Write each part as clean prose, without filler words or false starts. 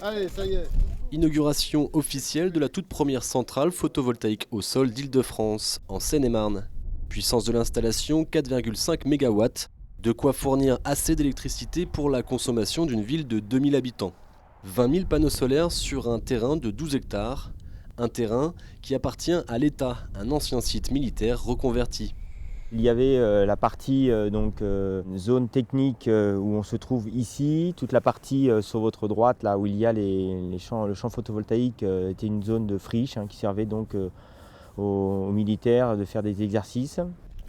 Allez, ça y est. Inauguration officielle de la toute première centrale photovoltaïque au sol d'Île-de-France, en Seine-et-Marne. Puissance de l'installation 4,5 MW, de quoi fournir assez d'électricité pour la consommation d'une ville de 2000 habitants. 20 000 panneaux solaires sur un terrain de 12 hectares, un terrain qui appartient à l'État, un ancien site militaire reconverti. Il y avait la partie zone technique où on se trouve ici, toute la partie sur votre droite là où il y a le champ photovoltaïque était une zone de friche qui servait donc aux militaires de faire des exercices.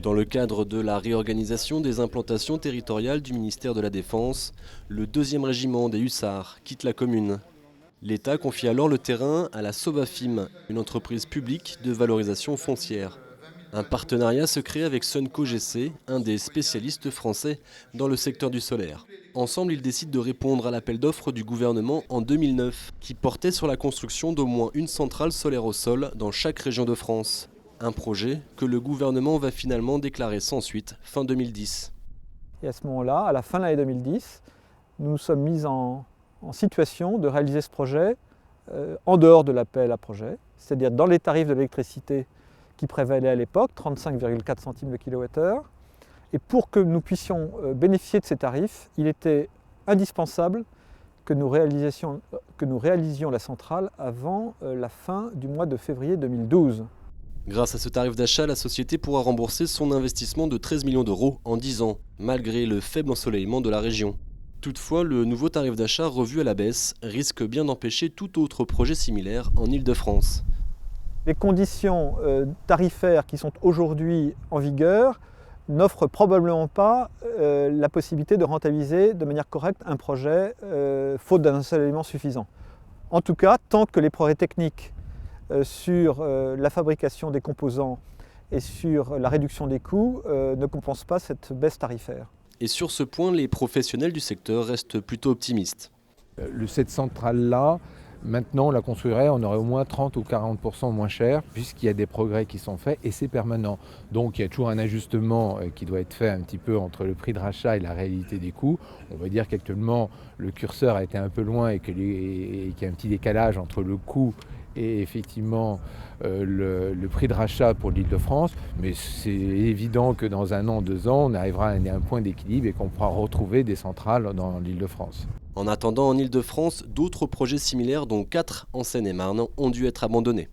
Dans le cadre de la réorganisation des implantations territoriales du ministère de la Défense, le 2e régiment des Hussards quitte la commune. L'État confie alors le terrain à la Sovafim, une entreprise publique de valorisation foncière. Un partenariat se crée avec Sunco GC, un des spécialistes français dans le secteur du solaire. Ensemble, ils décident de répondre à l'appel d'offres du gouvernement en 2009, qui portait sur la construction d'au moins une centrale solaire au sol dans chaque région de France. Un projet que le gouvernement va finalement déclarer sans suite fin 2010. Et à ce moment-là, à la fin de l'année 2010, nous nous sommes mis en situation de réaliser ce projet en dehors de l'appel à projet, c'est-à-dire dans les tarifs de l'électricité qui prévalait à l'époque, 35,4 centimes de kilowattheure. Et pour que nous puissions bénéficier de ces tarifs, il était indispensable que nous réalisions la centrale avant la fin du mois de février 2012. Grâce à ce tarif d'achat, la société pourra rembourser son investissement de 13 millions d'euros en 10 ans, malgré le faible ensoleillement de la région. Toutefois, le nouveau tarif d'achat revu à la baisse risque bien d'empêcher tout autre projet similaire en Île-de-France. Les conditions tarifaires qui sont aujourd'hui en vigueur n'offrent probablement pas la possibilité de rentabiliser de manière correcte un projet faute d'un ensoleillement suffisant. En tout cas, tant que les progrès techniques sur la fabrication des composants et sur la réduction des coûts ne compensent pas cette baisse tarifaire. Et sur ce point, les professionnels du secteur restent plutôt optimistes. Cette centrale-là, maintenant, on la construirait, on aurait au moins 30 ou 40% moins cher, puisqu'il y a des progrès qui sont faits et c'est permanent. Donc il y a toujours un ajustement qui doit être fait un petit peu entre le prix de rachat et la réalité des coûts. On va dire qu'actuellement, le curseur a été un peu loin et qu'il y a un petit décalage entre le coût et effectivement le prix de rachat pour l'Île-de-France. Mais c'est évident que dans 1 an, 2 ans, on arrivera à un point d'équilibre et qu'on pourra retrouver des centrales dans l'Île-de-France. En attendant, en Île-de-France, d'autres projets similaires, dont 4 en Seine-et-Marne, ont dû être abandonnés.